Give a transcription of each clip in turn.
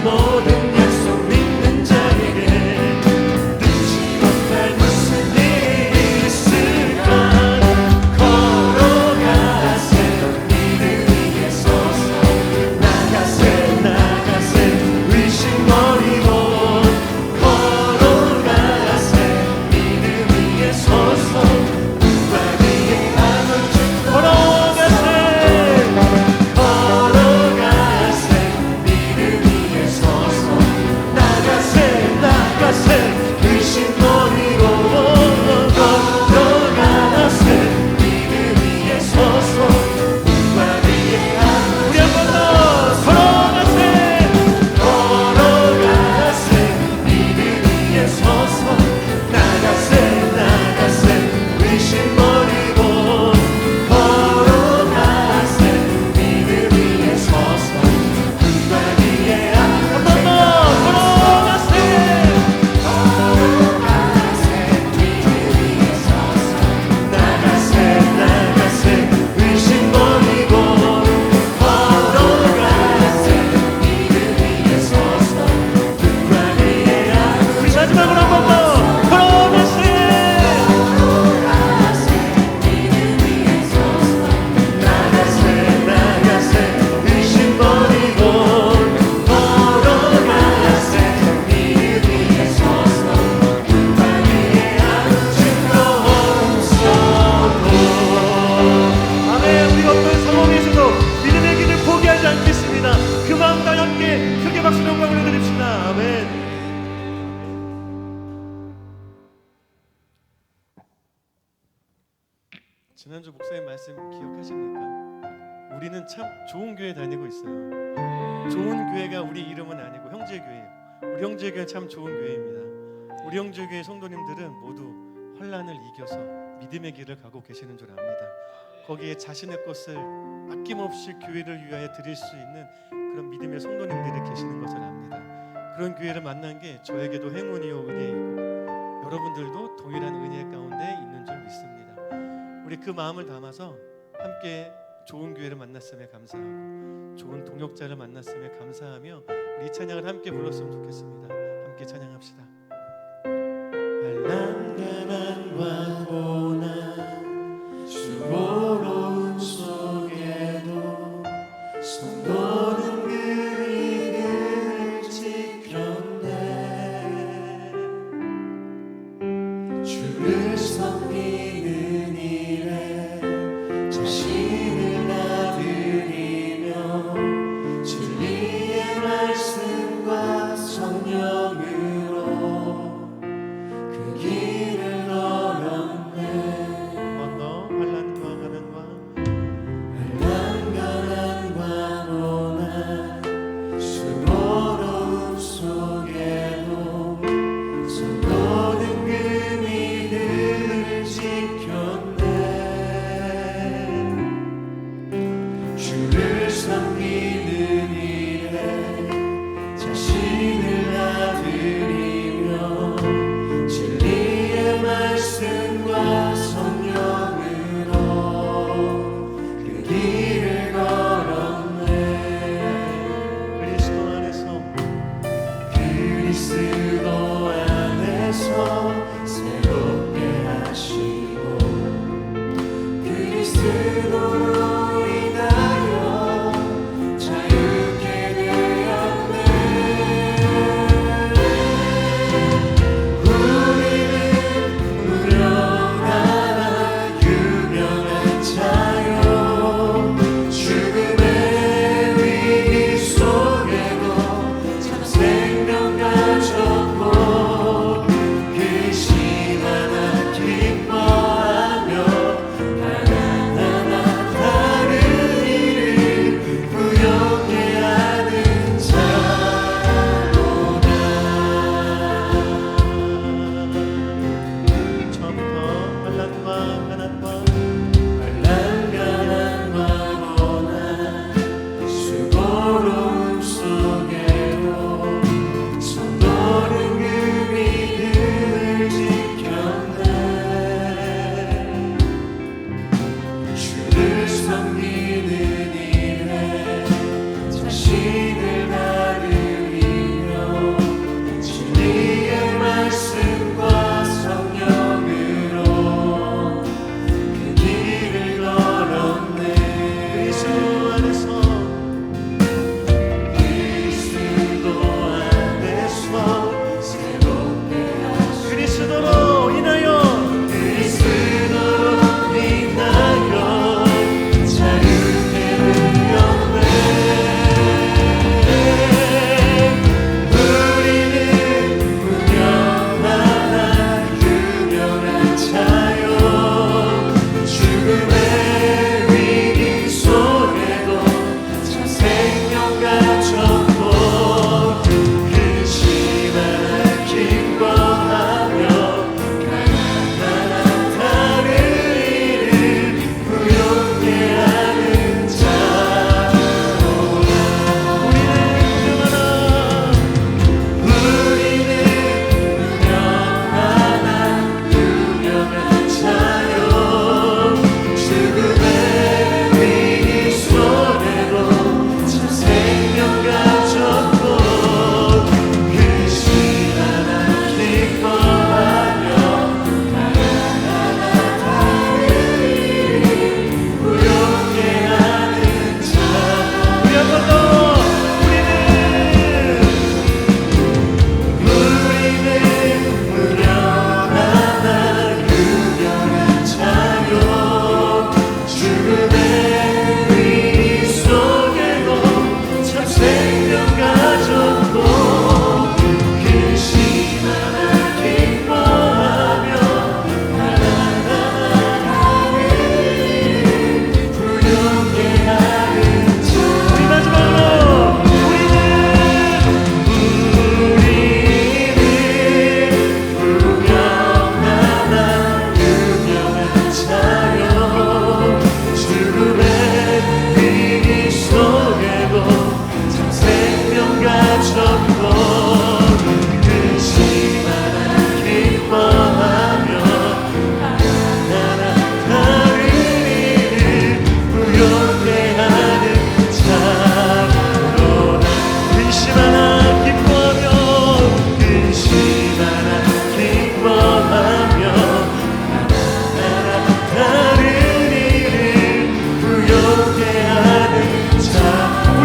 모든 약속 믿는 자에게 능치 못할 무슨 일이 있을까. 걸어가세 믿음 위에 서서 나가세 나가세 의심 버리고 걸어가세 믿음 위에 서서 누가 위에 안을 주 걸어가세 믿음 위에 서서 나가세 나가세 의심 버리고 걸어가세 믿음 위에 서서 누가 위에 안을 우리 한 번 더 걸어가세 믿음 위에 서서 나가세 나가세 의심 버리고 걸어가세 믿음 위에 서서 누가 위에 한 번 더 걸어가세 믿음 위에 서서 나가세 나가세 의심 버리고 걸어가세 믿음 위에 서서 누가 위에 우리 마지막으로 한 번 더 걸어가세 믿음 위에 서서 나가세 나가세 의심 버리고 걸어가세 믿음 위에 서서 누가 위에 앉을까. 아멘. 우리 어떤 상황에서도 믿음의 길을 포기하지 않겠습니다. 그 마음 다 함께 크게 박수로 영광 올려드립시다. 아멘. 지난주 목사님 말씀 기억하십니까? 우리는 참 좋은 교회 다니고 있어요. 좋은 교회가 우리 이름은 아니고 형제교회예요. 우리 형제교회는 참 좋은 교회입니다. 우리 형제교회 성도님들은 모두 환난을 이겨서 믿음의 길을 가고 계시는 줄 압니다. 거기에 자신의 것을 아낌없이 교회를 위하여 드릴 수 있는 그런 믿음의 성도님들이 계시는 것을 압니다. 그런 교회를 만난 게 저에게도 행운이요 은혜이고 여러분들도 동일한 은혜 가운데 있는 줄 믿습니다. 우리 그 마음을 담아서 함께 좋은 교회를 만났음에 감사하고 좋은 동역자를 만났음에 감사하며 우리 이 찬양을 함께 불렀으면 좋겠습니다. 함께 찬양합시다. 환난과 고난 수고로움 속에도 성도는 그 믿음을 지켰네. 주를 섬기는 일에 자신을 나드리며 진리의 말씀과 성령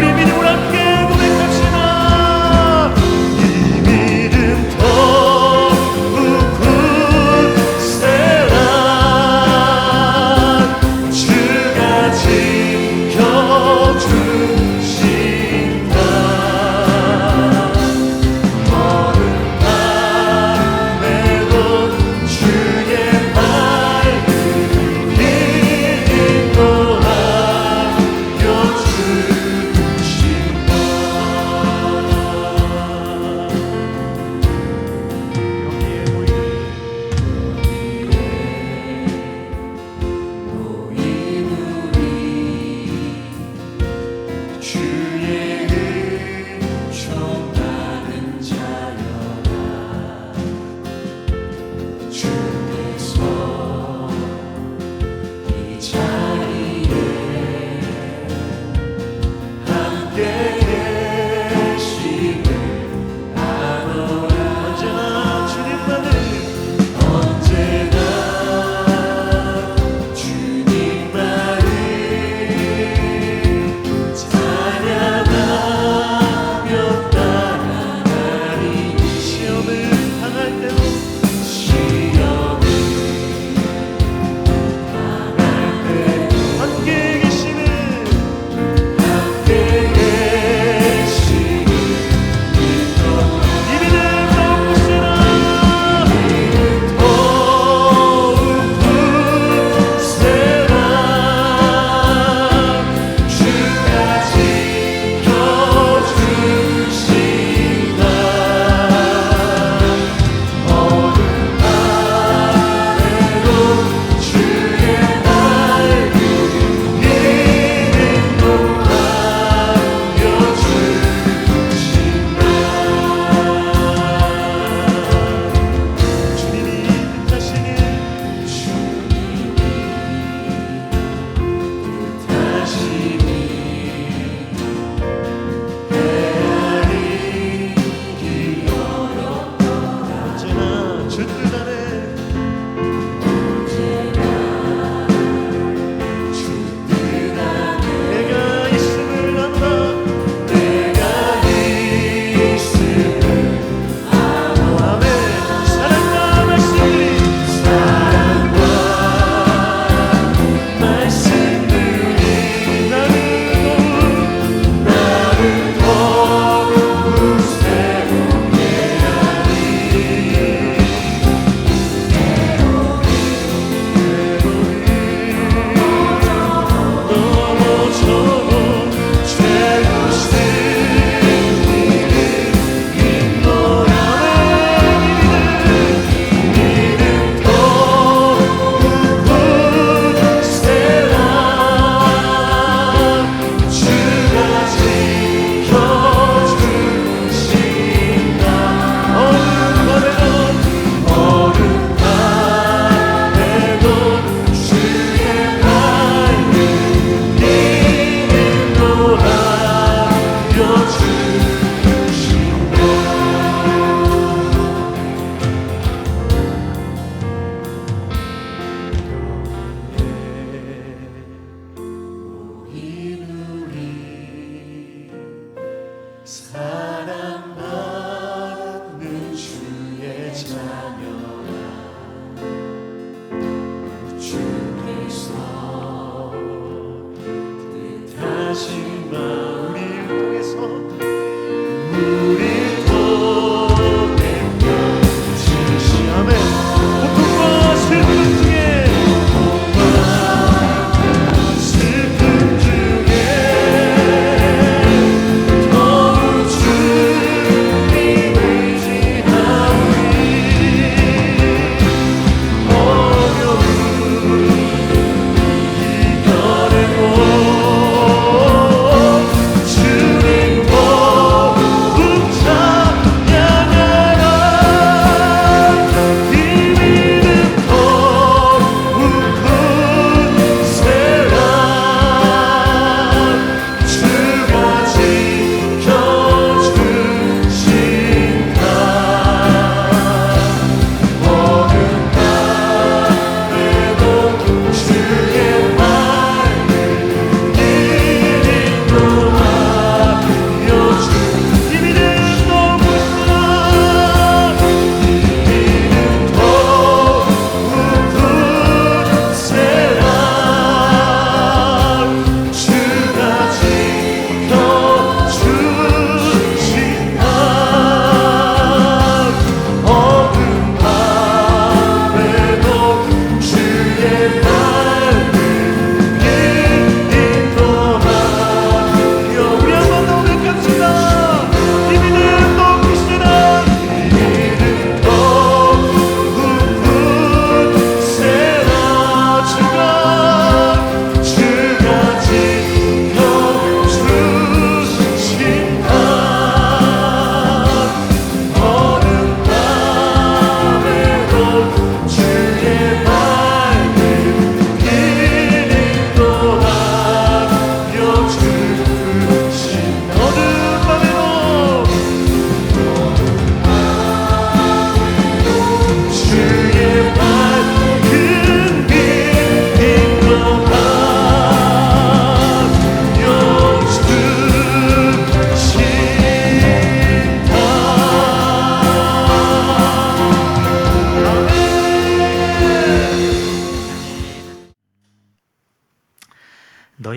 우리 믿음으로 함께 고백합시다.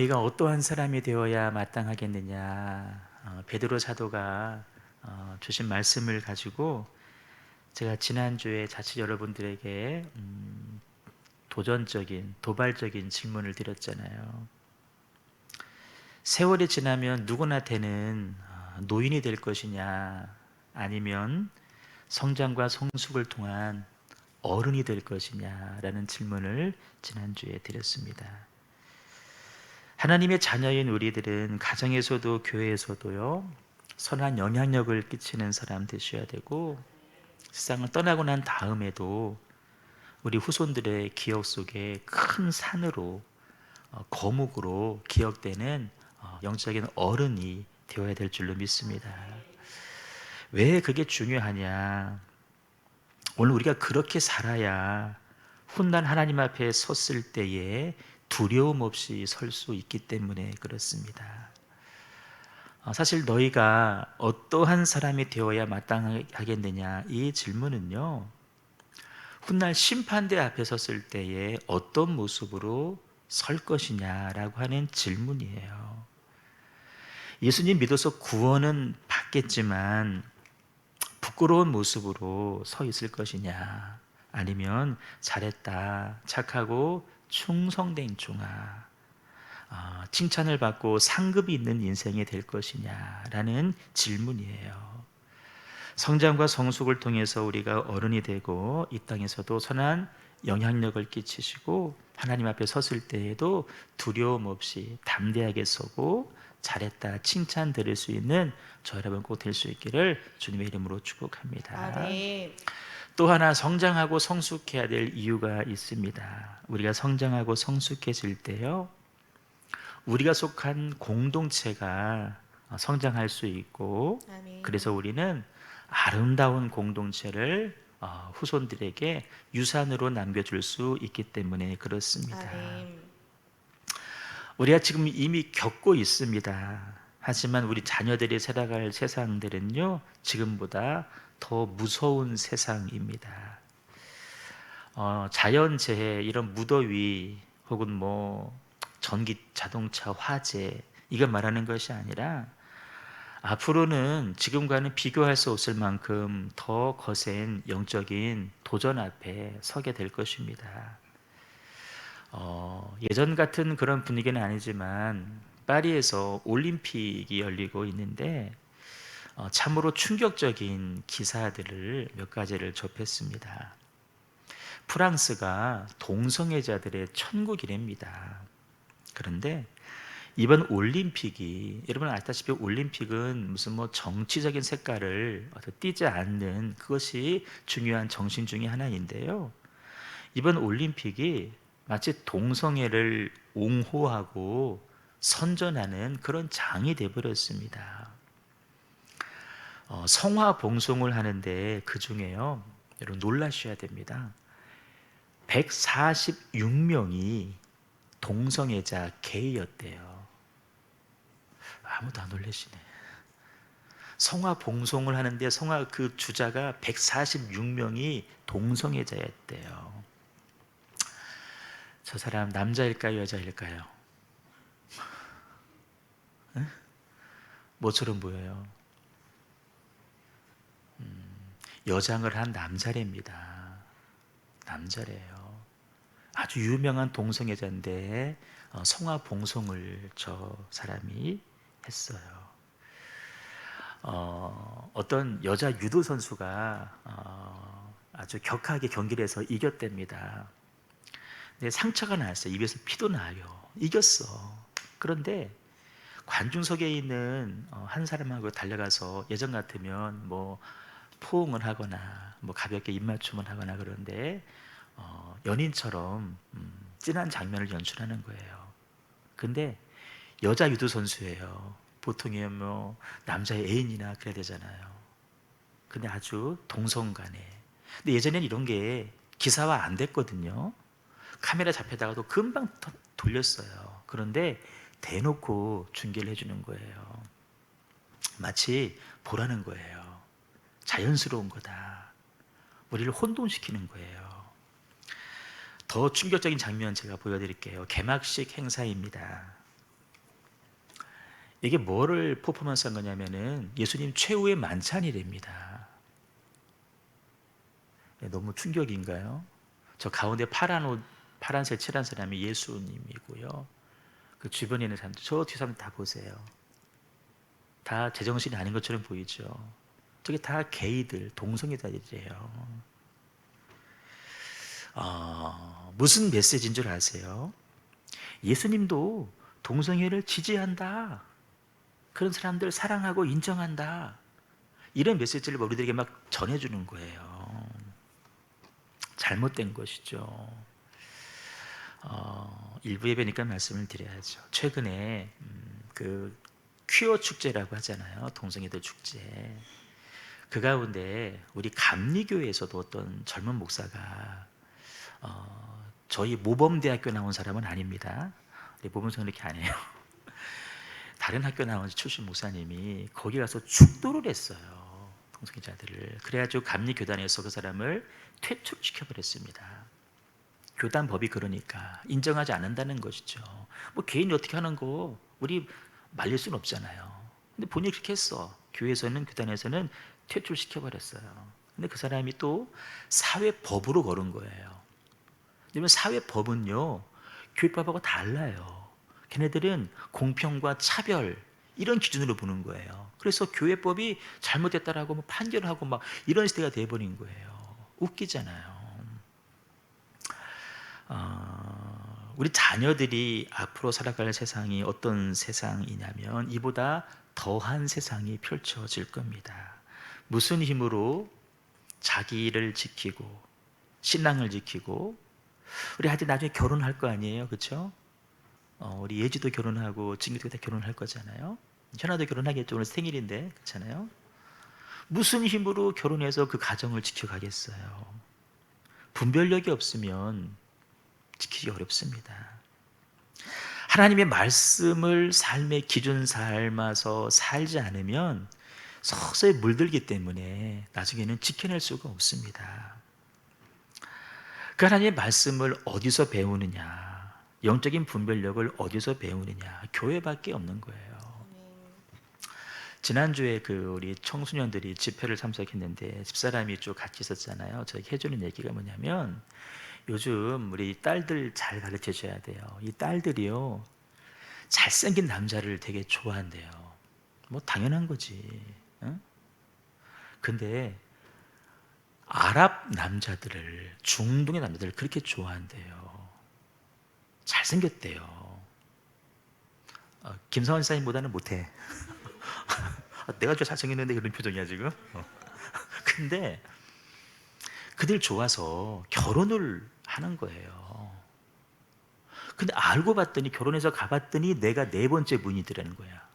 너희가 어떠한 사람이 되어야 마땅하겠느냐. 베드로 사도가 주신 말씀을 가지고 제가 지난주에 자칫 여러분들에게 도전적인, 도발적인 질문을 드렸잖아요. 세월이 지나면 누구나 되는 노인이 될 것이냐, 아니면 성장과 성숙을 통한 어른이 될 것이냐라는 질문을 지난주에 드렸습니다. 하나님의 자녀인 우리들은 가정에서도 교회에서도요, 선한 영향력을 끼치는 사람 되셔야 되고, 세상을 떠나고 난 다음에도 우리 후손들의 기억 속에 큰 산으로, 거목으로 기억되는 영적인 어른이 되어야 될 줄로 믿습니다. 왜 그게 중요하냐? 오늘 우리가 그렇게 살아야 훗날 하나님 앞에 섰을 때에 두려움 없이 설 수 있기 때문에 그렇습니다. 사실 너희가 어떠한 사람이 되어야 마땅하겠느냐, 이 질문은요, 훗날 심판대 앞에 섰을 때에 어떤 모습으로 설 것이냐라고 하는 질문이에요. 예수님 믿어서 구원은 받겠지만 부끄러운 모습으로 서 있을 것이냐, 아니면 잘했다, 착하고 충성된 종아, 칭찬을 받고 상급이 있는 인생이 될 것이냐라는 질문이에요. 성장과 성숙을 통해서 우리가 어른이 되고 이 땅에서도 선한 영향력을 끼치시고 하나님 앞에 섰을 때에도 두려움 없이 담대하게 서고 잘했다 칭찬 들을 수 있는 저 여러분 꼭 될 수 있기를 주님의 이름으로 축복합니다. 아멘. 또 하나 성장하고 성숙해야 될 이유가 있습니다. 우리가 성장하고 성숙해질 때요, 우리가 속한 공동체가 성장할 수 있고, 아멘. 그래서 우리는 아름다운 공동체를 후손들에게 유산으로 남겨줄 수 있기 때문에 그렇습니다. 아멘. 우리가 지금 이미 겪고 있습니다. 하지만 우리 자녀들이 살아갈 세상들은요, 지금보다 더 무서운 세상입니다. 자연재해, 이런 무더위 혹은 뭐 전기, 자동차, 화재, 이걸 말하는 것이 아니라 앞으로는 지금과는 비교할 수 없을 만큼 더 거센 영적인 도전 앞에 서게 될 것입니다. 예전 같은 그런 분위기는 아니지만 파리에서 올림픽이 열리고 있는데 참으로 충격적인 기사들을 몇 가지를 접했습니다. 프랑스가 동성애자들의 천국이랍니다. 그런데 이번 올림픽이, 여러분 아시다시피 올림픽은 무슨 뭐 정치적인 색깔을 띠지 않는 그것이 중요한 정신 중에 하나인데요, 이번 올림픽이 마치 동성애를 옹호하고 선전하는 그런 장이 되어버렸습니다. 성화 봉송을 하는데 그 중에요, 여러분 놀라셔야 됩니다. 146명이 동성애자 게이였대요. 아무도 안 놀라시네. 성화 봉송을 하는데 성화 그 주자가 146명이 동성애자였대요. 저 사람 남자일까요, 여자일까요? 에? 뭐처럼 보여요? 여장을 한 남자랍니다. 남자래요. 아주 유명한 동성애자인데 성화 봉송을 저 사람이 했어요. 어떤 여자 유도 선수가 아주 격하게 경기를 해서 이겼답니다. 근데 상처가 났어요. 입에서 피도 나요. 이겼어. 그런데 관중석에 있는 한 사람하고 달려가서 예전 같으면 뭐 포옹을 하거나 뭐 가볍게 입맞춤을 하거나 그런데 연인처럼 진한 장면을 연출하는 거예요. 근데 여자 유도 선수예요. 보통이면 뭐 남자의 애인이나 그래야 되잖아요. 근데 아주 동성간에. 근데 예전에는 이런 게 기사화 안 됐거든요. 카메라 잡혀다가도 금방 돌렸어요. 그런데 대놓고 중계를 해주는 거예요. 마치 보라는 거예요. 자연스러운 거다. 우리를 혼돈시키는 거예요. 더 충격적인 장면 제가 보여드릴게요. 개막식 행사입니다. 이게 뭐를 퍼포먼스한 거냐면은 예수님 최후의 만찬이랍니다. 너무 충격인가요? 저 가운데 파란 옷, 파란색 칠한 사람이 예수님이고요. 그 주변에 있는 사람들, 저 뒤 사람 다 보세요. 다 제정신이 아닌 것처럼 보이죠. 저게 다 게이들, 동성애자들이에요. 무슨 메시지인 줄 아세요? 예수님도 동성애를 지지한다. 그런 사람들 사랑하고 인정한다. 이런 메시지를 우리들에게 막 전해주는 거예요. 잘못된 것이죠. 일부 예배니까 말씀을 드려야죠. 최근에 그 퀴어 축제라고 하잖아요. 동성애들 축제. 그 가운데 우리 감리교회에서도 어떤 젊은 목사가 저희 모범대학교 나온 사람은 아닙니다. 우리 모범생은 이렇게 안 해요. 다른 학교 나온 출신 목사님이 거기 가서 축도를 했어요. 동성애자들을. 그래가지고 감리교단에서 그 사람을 퇴출시켜버렸습니다. 교단 법이 그러니까 인정하지 않는다는 것이죠. 뭐 개인이 어떻게 하는 거 우리 말릴 수는 없잖아요. 근데 본인이 그렇게 했어. 교회에서는 교단에서는 퇴출시켜버렸어요. 근데 그 사람이 또 사회법으로 걸은 거예요. 왜냐면 사회법은요 교회법하고 달라요. 걔네들은 공평과 차별 이런 기준으로 보는 거예요. 그래서 교회법이 잘못됐다라고 뭐 판결을 하고 막 이런 시대가 돼버린 거예요. 웃기잖아요. 우리 자녀들이 앞으로 살아갈 세상이 어떤 세상이냐면 이보다 더한 세상이 펼쳐질 겁니다. 무슨 힘으로 자기를 지키고 신앙을 지키고 우리 아들 나중에 결혼할 거 아니에요, 그렇죠? 우리 예지도 결혼하고 진기도 다 결혼할 거잖아요. 현아도 결혼하겠죠. 오늘 생일인데 그렇잖아요. 무슨 힘으로 결혼해서 그 가정을 지켜가겠어요? 분별력이 없으면 지키기 어렵습니다. 하나님의 말씀을 삶의 기준 삼아서 살지 않으면 서서히 물들기 때문에 나중에는 지켜낼 수가 없습니다. 그 하나님의 말씀을 어디서 배우느냐? 영적인 분별력을 어디서 배우느냐? 교회밖에 없는 거예요. 지난주에 우리 청소년들이 집회를 참석했는데 집사람이 쭉 같이 있었잖아요. 저에게 해주는 얘기가 뭐냐면 요즘 우리 딸들 잘 가르쳐 줘야 돼요. 이 딸들이요 잘생긴 남자를 되게 좋아한대요. 뭐 당연한 거지. 응? 근데 아랍 남자들을, 중동의 남자들을 그렇게 좋아한대요. 잘생겼대요. 김성원 사님보다는 못해. 내가 좀 잘생겼는데 그런 표정이야 지금. 근데 그들 좋아서 결혼을 하는 거예요. 근데 알고 봤더니 결혼해서 가봤더니 내가 4번째 부인이더라는 거야.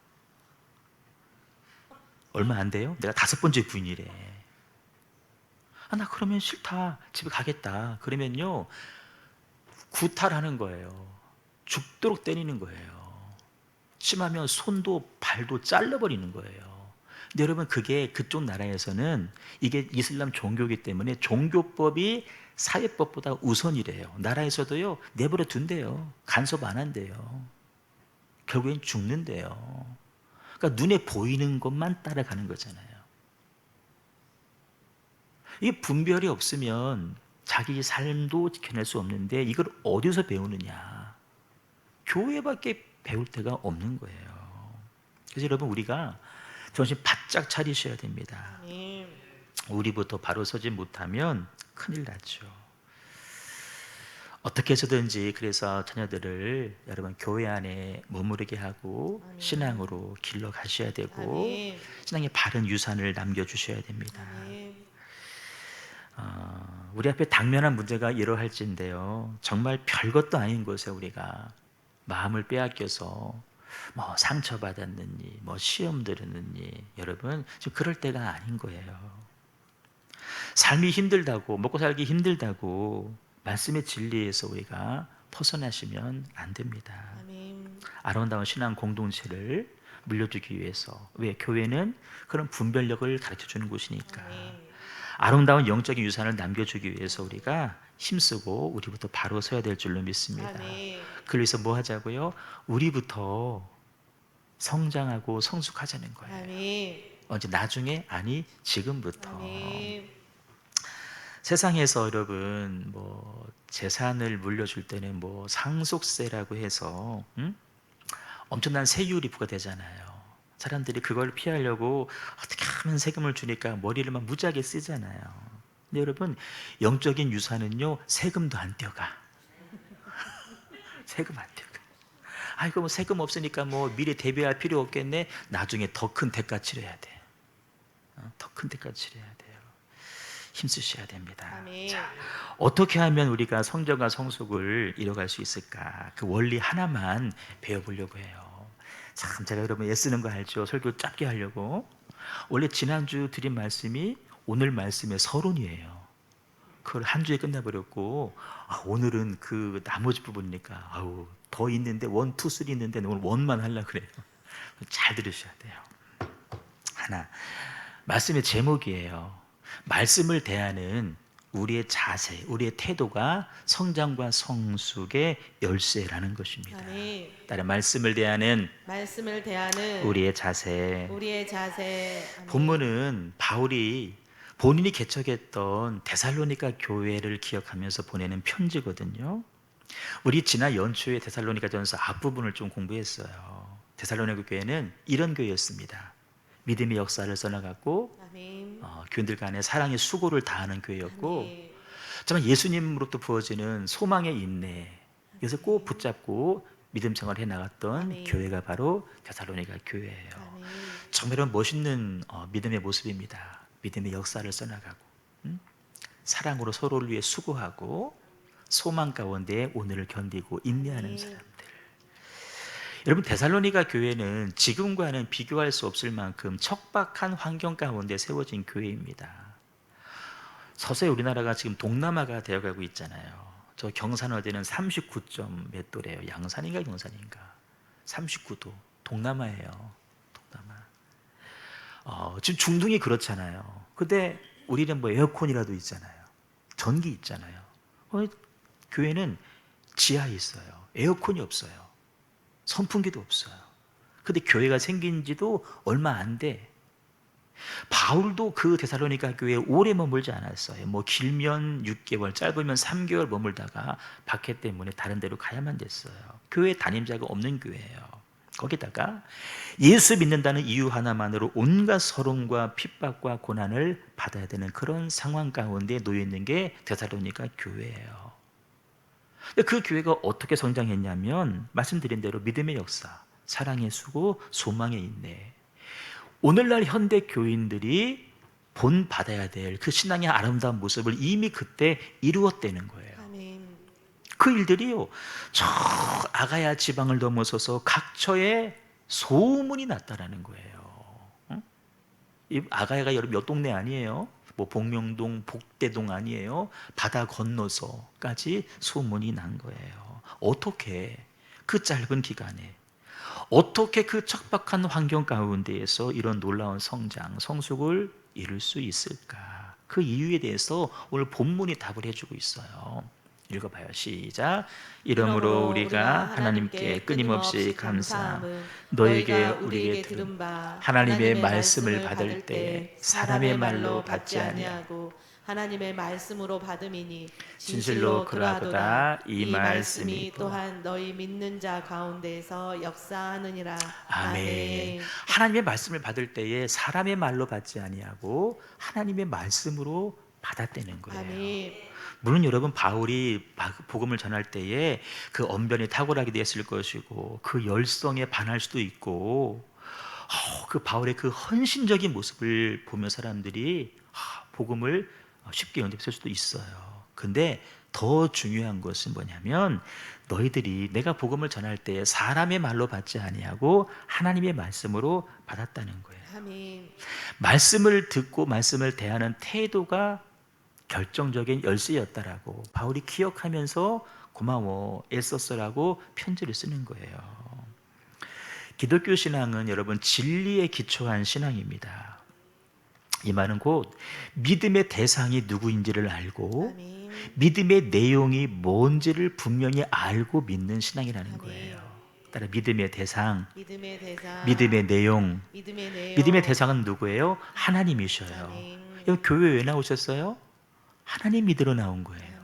얼마 안 돼요? 내가 5번째 부인이래. 나 그러면 싫다. 집에 가겠다. 그러면요 구탈하는 거예요. 죽도록 때리는 거예요. 심하면 손도 발도 잘라버리는 거예요. 근데 여러분 그게 그쪽 나라에서는 이게 이슬람 종교이기 때문에 종교법이 사회법보다 우선이래요. 나라에서도요 내버려 둔대요. 간섭 안 한대요. 결국엔 죽는데요. 그러니까 눈에 보이는 것만 따라가는 거잖아요. 이게 분별이 없으면 자기 삶도 지켜낼 수 없는데 이걸 어디서 배우느냐? 교회밖에 배울 데가 없는 거예요. 그래서 여러분 우리가 정신 바짝 차리셔야 됩니다. 우리부터 바로 서지 못하면 큰일 나죠. 어떻게 해서든지 그래서 자녀들을 여러분 교회 안에 머무르게 하고 신앙으로 길러 가셔야 되고 신앙의 바른 유산을 남겨주셔야 됩니다. 우리 앞에 당면한 문제가 이러할진데요. 정말 별것도 아닌 것에 우리가 마음을 빼앗겨서 뭐 상처받았느니 뭐 시험 들었느니 여러분 지금 그럴 때가 아닌 거예요. 삶이 힘들다고 먹고 살기 힘들다고 말씀의 진리에서 우리가 벗어나시면 안 됩니다. 아름다운 신앙 공동체를 물려주기 위해서 왜? 교회는 그런 분별력을 가르쳐주는 곳이니까 아름다운 영적인 유산을 남겨주기 위해서 우리가 힘쓰고 우리부터 바로 서야 될 줄로 믿습니다. 그래서 뭐 하자고요? 우리부터 성장하고 성숙하자는 거예요. 아멘. 언제 나중에? 아니 지금부터. 아멘. 세상에서 여러분 뭐 재산을 물려줄 때는 뭐 상속세라고 해서 엄청난 세율이 부과되잖아요. 사람들이 그걸 피하려고 어떻게 하면 세금을 주니까 머리를 막 무지하게 쓰잖아요. 근데 여러분 영적인 유산은요 세금도 안 떼어가. 세금 안 떼어가. 아이고 뭐 세금 없으니까 뭐 미리 대비할 필요 없겠네. 나중에 더 큰 대가 치러야 돼. 더 큰 대가 치러야 돼요. 힘쓰셔야 됩니다. 아멘. 자, 어떻게 하면 우리가 성장과 성숙을 이뤄갈 수 있을까? 그 원리 하나만 배워보려고 해요. 참 제가 여러분 애쓰는 거 알죠? 설교 짧게 하려고. 원래 지난주 드린 말씀이 오늘 말씀의 서론이에요. 그걸 한 주에 끝나버렸고 오늘은 그 나머지 부분이니까 아우 더 있는데 1, 2, 3 있는데 오늘 원만 하려고 그래요. 잘 들으셔야 돼요. 하나, 말씀의 제목이에요. 말씀을 대하는 우리의 자세, 우리의 태도가 성장과 성숙의 열쇠라는 것입니다. 아멘. 따라 말씀을 대하는 말씀을 대하는 우리의 자세. 우리의 자세. 아멘. 본문은 바울이 본인이 개척했던 데살로니가 교회를 기억하면서 보내는 편지거든요. 우리 지난 연초에 데살로니가전서 앞부분을 좀 공부했어요. 데살로니가 교회는 이런 교회였습니다. 믿음의 역사를 써나갔고 아멘. 교인들 간에 사랑의 수고를 다하는 교회였고 아멘. 정말 예수님으로부터 부어지는 소망의 인내 그래서 꼭 붙잡고 믿음 생활을 해나갔던 아멘. 교회가 바로 데살로니가 교회예요. 아멘. 정말 멋있는 믿음의 모습입니다. 믿음의 역사를 써나가고 사랑으로 서로를 위해 수고하고 소망 가운데 오늘을 견디고 인내하는 아멘. 사람들. 여러분 데살로니가 교회는 지금과는 비교할 수 없을 만큼 척박한 환경 가운데 세워진 교회입니다. 서서히 우리나라가 지금 동남아가 되어가고 있잖아요. 저 경산어디는 39점 몇 도래요. 양산인가 경산인가 39도 동남아예요. 동남아. 지금 중동이 그렇잖아요. 근데 우리는 뭐 에어컨이라도 있잖아요. 전기 있잖아요. 교회는 지하에 있어요. 에어컨이 없어요. 선풍기도 없어요. 근데 교회가 생긴 지도 얼마 안 돼. 바울도 그 데살로니가 교회에 오래 머물지 않았어요. 뭐 길면 6개월, 짧으면 3개월 머물다가 박해 때문에 다른 데로 가야만 됐어요. 교회 담임자가 없는 교회예요. 거기다가 예수 믿는다는 이유 하나만으로 온갖 서름과 핍박과 고난을 받아야 되는 그런 상황 가운데 놓여 있는 게 데살로니가 교회예요. 그 교회가 어떻게 성장했냐면 말씀드린 대로 믿음의 역사, 사랑의 수고, 소망의 인내. 오늘날 현대 교인들이 본받아야 될 그 신앙의 아름다운 모습을 이미 그때 이루었다는 거예요. 아멘. 그 일들이요 저 아가야 지방을 넘어서서 각처에 소문이 났다라는 거예요. 이 아가야가 여러분 몇 동네 아니에요? 뭐 복명동, 복대동 아니에요? 바다 건너서까지 소문이 난 거예요. 어떻게 그 짧은 기간에 어떻게 그 척박한 환경 가운데에서 이런 놀라운 성장, 성숙을 이룰 수 있을까? 그 이유에 대해서 오늘 본문이 답을 해주고 있어요. 읽어봐요. 시작. 이러므로 우리가 하나님께 끊임없이 감사함은 너에게 우리에게 들은 바 하나님의 말씀을 받을 때 사람의 말로 받지 아니하고 하나님의 말씀으로 받음이니 진실로 그러하도다. 이 이 말씀이 말씀이 또한 너희 믿는 자 가운데서 역사하느니라. 아멘. 하나님의 말씀을 받을 때에 사람의 말로 받지 아니하고 하나님의 말씀으로 받았다는 거예요. 아멘. 물론 여러분 바울이 복음을 전할 때에 그 언변이 탁월하게 됐을 것이고 그 열성에 반할 수도 있고 그 바울의 그 헌신적인 모습을 보며 사람들이 복음을 쉽게 연습할 수도 있어요. 근데 더 중요한 것은 뭐냐면 너희들이 내가 복음을 전할 때 사람의 말로 받지 아니하고 하나님의 말씀으로 받았다는 거예요. 아멘. 말씀을 듣고 말씀을 대하는 태도가 결정적인 열쇠였다라고 바울이 기억하면서 고마워 애썼어라고 편지를 쓰는 거예요. 기독교 신앙은 여러분 진리에 기초한 신앙입니다. 이 말은 곧 믿음의 대상이 누구인지를 알고 아멘. 믿음의 내용이 뭔지를 분명히 알고 믿는 신앙이라는 아멘. 거예요. 따라 믿음의 대상, 믿음의 대상, 믿음의 내용. 믿음의 내용, 믿음의 대상은 누구예요? 하나님이셔요. 아멘. 여기 교회 왜 나오셨어요? 하나님 믿으러 나온 거예요.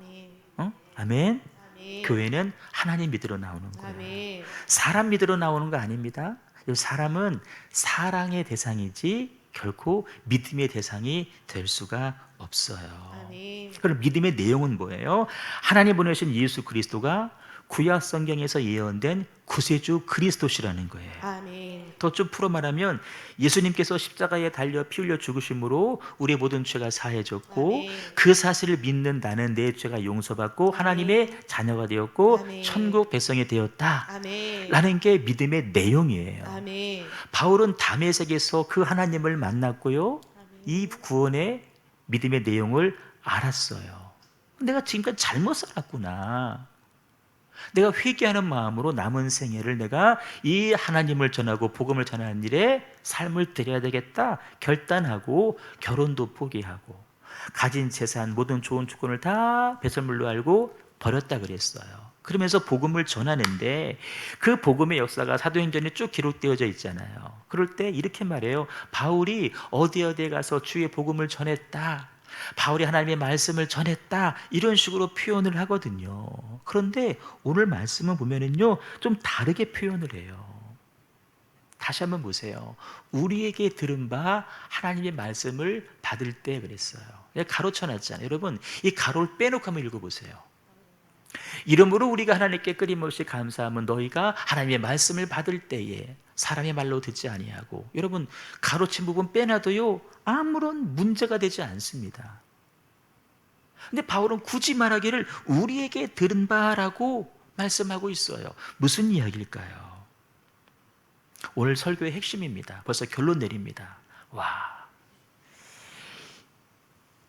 아멘. 아멘. 아멘. 교회는 하나님 믿으러 나오는 거예요. 아멘. 사람 믿으러 나오는 거 아닙니다. 이 사람은 사랑의 대상이지 결코 믿음의 대상이 될 수가 없어요. 아멘. 그럼 믿음의 내용은 뭐예요? 하나님 보내신 예수 그리스도가 구약 성경에서 예언된 구세주 그리스도시라는 거예요. 아멘. 더 좀 풀어 말하면 예수님께서 십자가에 달려 피 흘려 죽으심으로 우리의 모든 죄가 사해졌고 아멘. 그 사실을 믿는 나는 내 죄가 용서받고 하나님의 자녀가 되었고 아멘. 천국 백성이 되었다 아멘. 라는 게 믿음의 내용이에요. 아멘. 바울은 다메섹에서 그 하나님을 만났고요, 이 구원의 믿음의 내용을 알았어요. 내가 지금까지 잘못 살았구나. 내가 회개하는 마음으로 남은 생애를 내가 이 하나님을 전하고 복음을 전하는 일에 삶을 드려야 되겠다 결단하고 결혼도 포기하고 가진 재산 모든 좋은 조건을 다 배설물로 알고 버렸다 그랬어요. 그러면서 복음을 전하는데 그 복음의 역사가 사도행전에 쭉 기록되어져 있잖아요. 그럴 때 이렇게 말해요. 바울이 어디에 가서 주의 복음을 전했다, 바울이 하나님의 말씀을 전했다, 이런 식으로 표현을 하거든요. 그런데 오늘 말씀을 보면은요 좀 다르게 표현을 해요. 다시 한번 보세요. 우리에게 들은 바 하나님의 말씀을 받을 때 그랬어요. 가로쳐놨잖아요. 여러분 이 가로를 빼놓고 한번 읽어보세요. 이러므로 우리가 하나님께 끊임없이 감사함은 너희가 하나님의 말씀을 받을 때에 사람의 말로 듣지 아니하고, 여러분 가로친 부분 빼놔도요 아무런 문제가 되지 않습니다. 근데 바울은 굳이 말하기를 우리에게 들은 바라고 말씀하고 있어요. 무슨 이야기일까요? 오늘 설교의 핵심입니다. 벌써 결론 내립니다. 와,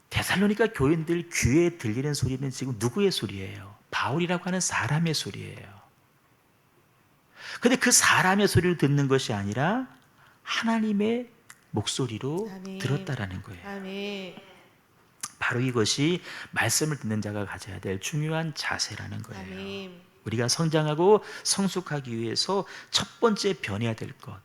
데살로니가 교인들 귀에 들리는 소리는 지금 누구의 소리예요? 바울이라고 하는 사람의 소리예요. 근데 그 사람의 소리를 듣는 것이 아니라 하나님의 목소리로 아멘. 들었다라는 거예요. 아멘. 바로 이것이 말씀을 듣는 자가 가져야 될 중요한 자세라는 거예요. 아멘. 우리가 성장하고 성숙하기 위해서 첫 번째 변해야 될 것,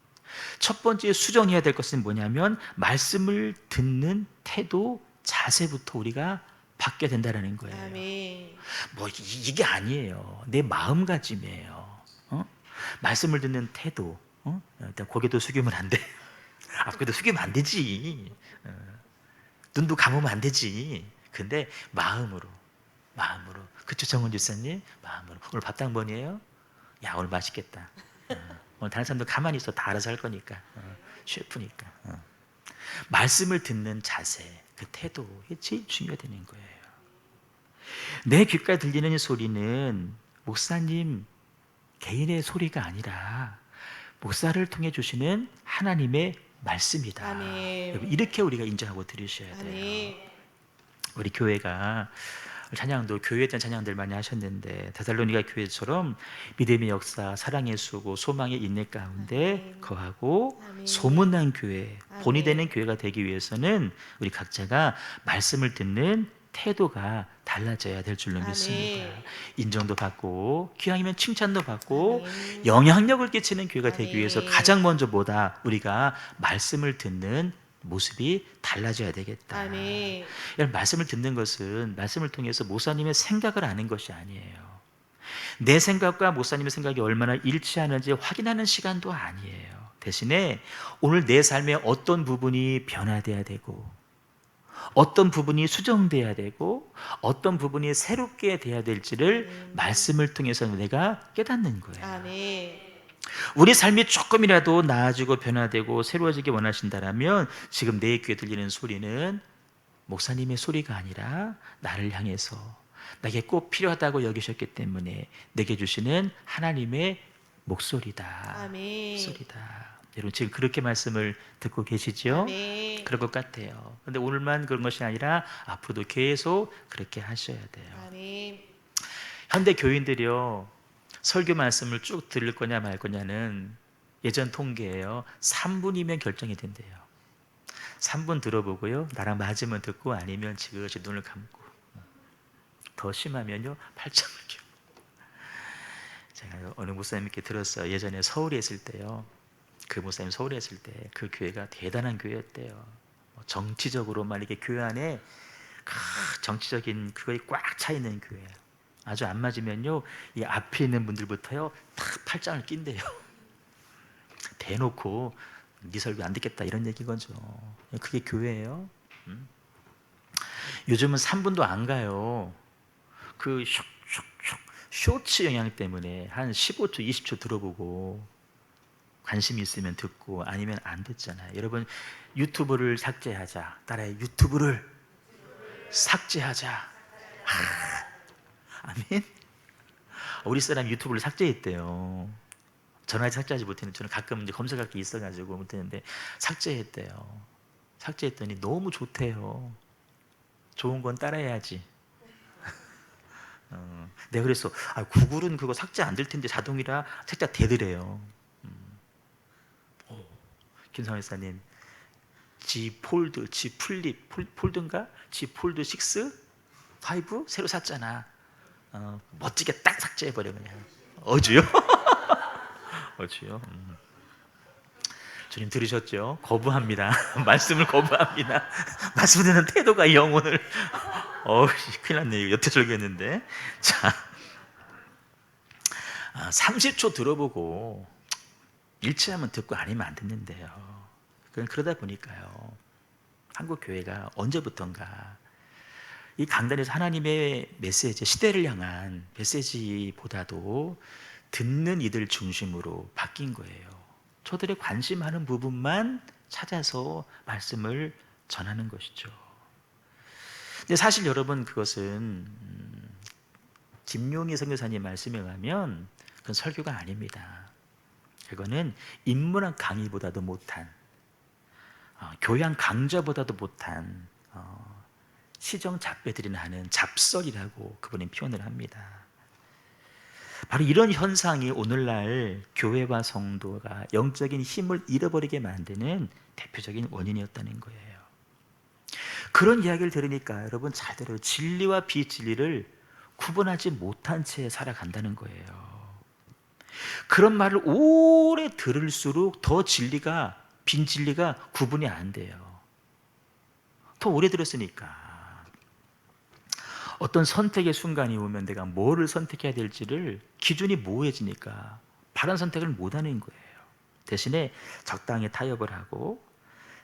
첫 번째 수정해야 될 것은 뭐냐면 말씀을 듣는 태도, 자세부터 우리가 바뀌어야 된다는 거예요. 아멘. 뭐 이게 아니에요. 내 마음가짐이에요. 말씀을 듣는 태도. 일단 고개도 숙이면 안 돼. 고개도 숙이면 안 되지. 눈도 감으면 안 되지. 근데 마음으로. 그쵸, 정은 집사님? 마음으로. 오늘 밥당 번이에요? 야, 오늘 맛있겠다. 오늘 다른 사람도 가만히 있어. 다 알아서 할 거니까. 셰프니까. 말씀을 듣는 자세, 그 태도, 이게 제일 중요하다는 거예요. 내 귓가에 들리는 이 소리는 목사님 개인의 소리가 아니라 목사를 통해 주시는 하나님의 말씀이다. 아멘. 이렇게 우리가 인정하고 들으셔야 돼요. 아멘. 우리 교회가 찬양도 교회에 대한 찬양들 많이 하셨는데 데살로니가 교회처럼 믿음의 역사, 사랑의 수고, 소망의 인내 가운데 아멘. 거하고 아멘. 소문난 교회, 본이 아멘. 되는 교회가 되기 위해서는 우리 각자가 말씀을 듣는 태도가 달라져야 될 줄로 아멘. 믿습니다. 인정도 받고 기왕이면 칭찬도 받고 아멘. 영향력을 끼치는 교회가 되기 아멘. 위해서 가장 먼저 보다 우리가 말씀을 듣는 모습이 달라져야 되겠다. 아멘. 여러분, 말씀을 듣는 것은 말씀을 통해서 목사님의 생각을 아는 것이 아니에요. 내 생각과 목사님의 생각이 얼마나 일치하는지 확인하는 시간도 아니에요. 대신에 오늘 내 삶의 어떤 부분이 변화돼야 되고 어떤 부분이 수정돼야 되고 어떤 부분이 새롭게 돼야 될지를 말씀을 통해서 내가 깨닫는 거예요. 아멘. 우리 삶이 조금이라도 나아지고 변화되고 새로워지기 원하신다면 지금 내 귀에 들리는 소리는 목사님의 소리가 아니라 나를 향해서 나에게 꼭 필요하다고 여기셨기 때문에 내게 주시는 하나님의 목소리다. 아멘. 목소리다. 여러분 지금 그렇게 말씀을 듣고 계시죠? 아멘. 그럴 것 같아요. 그런데 오늘만 그런 것이 아니라 앞으로도 계속 그렇게 하셔야 돼요. 아멘. 현대 교인들이요, 설교 말씀을 쭉 들을 거냐 말 거냐는 예전 통계예요. 3분이면 결정이 된대요. 3분 들어보고요, 나랑 맞으면 듣고 아니면 지그시 눈을 감고, 더 심하면요 8점을 줘. 제가 어느 목사님께 들었어요. 예전에 서울에 있을 때요. 그 목사님 서울에 있을 때 그 교회가 대단한 교회였대요. 정치적으로 막 이렇게 교회 안에 정치적인 그거에 꽉 차 있는 교회. 아주 안 맞으면요, 이 앞에 있는 분들부터요 탁 팔짱을 낀대요. 대놓고 네 설교 안 듣겠다 이런 얘기 거죠. 그게 교회예요. 요즘은 3분도 안 가요. 그 쇼츠 영향 때문에 한 15초, 20초 들어보고 관심이 있으면 듣고 아니면 안 듣잖아요. 여러분, 유튜브를 삭제하자. 따라해, 유튜브를 삭제하자. 아멘. 우리 사람 유튜브를 삭제했대요. 전화해서 삭제하지 못했는데 저는 가끔 이제 검색할 게 있어가지고 못했는데 삭제했대요. 삭제했더니 너무 좋대요. 좋은 건 따라해야지. 내가 그래서 구글은 그거 삭제 안 될 텐데 자동이라 삭제 되더래요. 김상회 사님, G 폴드, G 플립, 폴드인가? G 폴드 6, 5 새로 샀잖아. 멋지게 딱 삭제해버려 그냥. 어주요? 어주요? 주님 들으셨죠? 거부합니다. 말씀을 거부합니다. 말씀 듣는 태도가 영혼을 큰일 났네. 이거 여태 설교했는데. 자, 30초 들어보고 일치하면 듣고 아니면 안 듣는데요. 그러다 보니까요, 한국 교회가 언제부턴가 이 강단에서 하나님의 메시지, 시대를 향한 메시지보다도 듣는 이들 중심으로 바뀐 거예요. 저들의 관심하는 부분만 찾아서 말씀을 전하는 것이죠. 근데 사실 여러분, 그것은 김용희 선교사님 말씀에 의하면 그건 설교가 아닙니다. 그거는 인문학 강의보다도 못한, 교양 강좌보다도 못한 시정 잡배들이나 하는 잡설이라고 그분은 표현을 합니다. 바로 이런 현상이 오늘날 교회와 성도가 영적인 힘을 잃어버리게 만드는 대표적인 원인이었다는 거예요. 그런 이야기를 들으니까 여러분 잘 들어요. 진리와 비진리를 구분하지 못한 채 살아간다는 거예요. 그런 말을 오래 들을수록 더 빈진리가 구분이 안 돼요. 더 오래 들었으니까. 어떤 선택의 순간이 오면 내가 뭐를 선택해야 될지를 기준이 모호해지니까 바른 선택을 못하는 거예요. 대신에 적당히 타협을 하고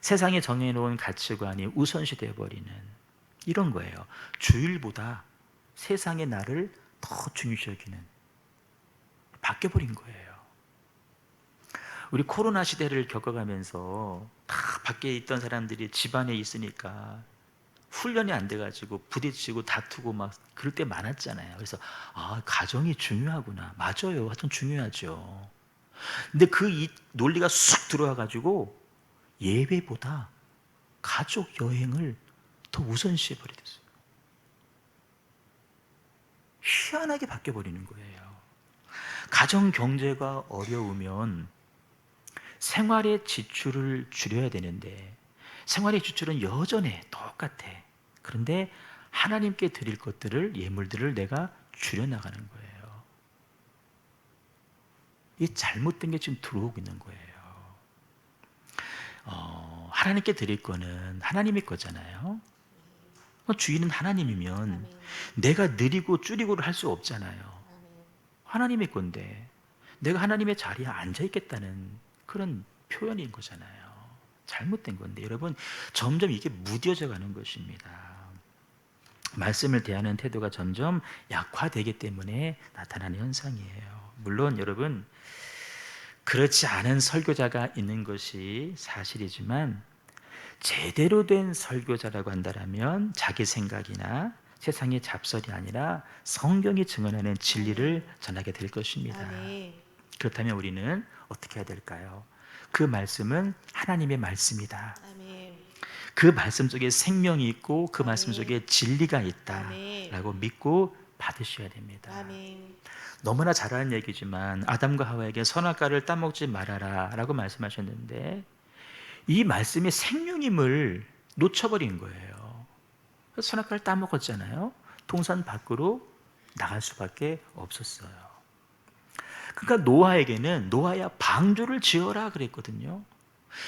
세상에 정해놓은 가치관이 우선시 되어버리는 이런 거예요. 주일보다 세상의 나를 더 중요시 여기는, 바뀌어버린 거예요. 우리 코로나 시대를 겪어가면서 다 밖에 있던 사람들이 집안에 있으니까 훈련이 안 돼가지고 부딪히고 다투고 막 그럴 때 많았잖아요. 그래서 가정이 중요하구나. 맞아요. 하여튼 중요하죠. 근데 이 논리가 쑥 들어와가지고 예배보다 가족 여행을 더 우선시해 버리겠어요. 희한하게 바뀌어버리는 거예요. 가정 경제가 어려우면 생활의 지출을 줄여야 되는데 생활의 지출은 여전해. 똑같아. 그런데 하나님께 드릴 것들을, 예물들을 내가 줄여나가는 거예요. 이 잘못된 게 지금 들어오고 있는 거예요. 하나님께 드릴 거는 하나님의 거잖아요. 주인은 하나님이면 내가 느리고 줄이고를 할 수 없잖아요. 하나님의 건데 내가 하나님의 자리에 앉아 있겠다는 그런 표현인 거잖아요. 잘못된 건데 여러분, 점점 이게 무뎌져 가는 것입니다. 말씀을 대하는 태도가 점점 약화되기 때문에 나타나는 현상이에요. 물론 여러분, 그렇지 않은 설교자가 있는 것이 사실이지만 제대로 된 설교자라고 한다면 자기 생각이나 세상의 잡설이 아니라 성경이 증언하는 진리를 전하게 될 것입니다. 아멘. 그렇다면 우리는 어떻게 해야 될까요? 그 말씀은 하나님의 말씀이다. 아멘. 그 말씀 속에 생명이 있고 그 말씀 속에 진리가 있다라고 믿고 받으셔야 됩니다. 아멘. 너무나 잘 아는 얘기지만 아담과 하와에게 선악과를 따먹지 말아라 라고 말씀하셨는데 이 말씀이 생명임을 놓쳐버린 거예요. 선악과를 따먹었잖아요. 동산 밖으로 나갈 수밖에 없었어요. 그러니까 노아에게는 노아야 방주를 지어라 그랬거든요.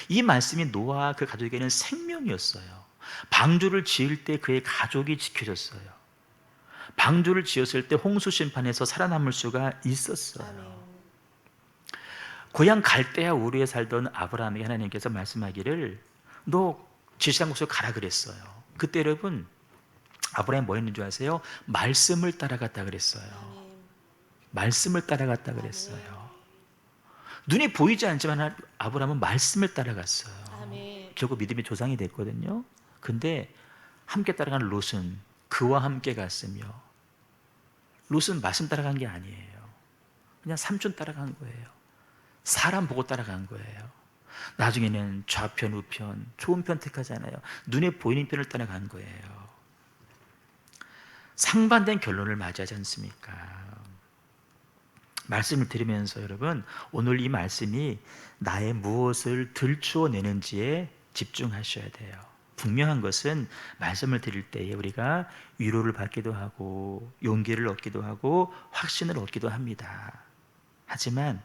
이 말씀이 노아 그 가족에게는 생명이었어요. 방주를 지을 때 그의 가족이 지켜졌어요. 방주를 지었을 때 홍수 심판에서 살아남을 수가 있었어요. 아멘. 고향 갈대아 우르에 살던 아브라함에게 하나님께서 말씀하기를 너 지시한 곳으로 가라 그랬어요. 그때 여러분 아브라함이 뭐 했는 줄 아세요? 말씀을 따라갔다 그랬어요. 아멘. 말씀을 따라갔다 그랬어요. 눈이 보이지 않지만 아브라함은 말씀을 따라갔어요. 아멘. 결국 믿음의 조상이 됐거든요. 근데 함께 따라간 롯은 그와 함께 갔으며 롯은 말씀 따라간 게 아니에요. 그냥 삼촌 따라간 거예요. 사람 보고 따라간 거예요. 나중에는 좌편 우편 좋은 편 택하잖아요. 눈에 보이는 편을 따라간 거예요. 상반된 결론을 맞이하지 않습니까? 말씀을 들으면서 여러분 오늘 이 말씀이 나의 무엇을 들추어내는지에 집중하셔야 돼요. 분명한 것은 말씀을 들을 때에 우리가 위로를 받기도 하고 용기를 얻기도 하고 확신을 얻기도 합니다. 하지만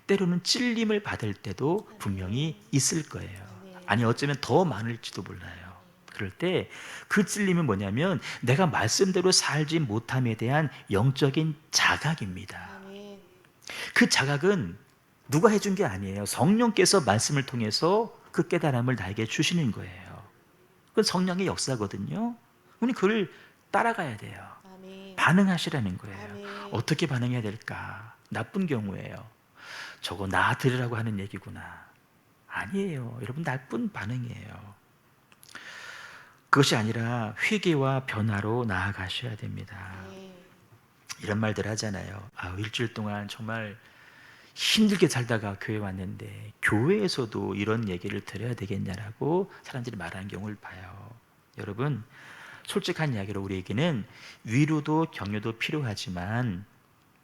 때로는 찔림을 받을 때도 분명히 있을 거예요. 아니 어쩌면 더 많을지도 몰라요. 그럴 때 그 찔림은 뭐냐면 내가 말씀대로 살지 못함에 대한 영적인 자각입니다. 아멘. 그 자각은 누가 해준 게 아니에요. 성령께서 말씀을 통해서 그 깨달음을 나에게 주시는 거예요. 그건 성령의 역사거든요. 우리 그걸 따라가야 돼요. 아멘. 반응하시라는 거예요. 아멘. 어떻게 반응해야 될까? 나쁜 경우에요. 저거 나 들으라고 하는 얘기구나. 아니에요. 여러분 나쁜 반응이에요. 그것이 아니라 회개와 변화로 나아가셔야 됩니다. 아멘. 이런 말들 하잖아요. 일주일 동안 정말 힘들게 살다가 교회 왔는데 교회에서도 이런 얘기를 들어야 되겠냐라고 사람들이 말하는 경우를 봐요. 여러분 솔직한 이야기로 우리에게는 위로도 격려도 필요하지만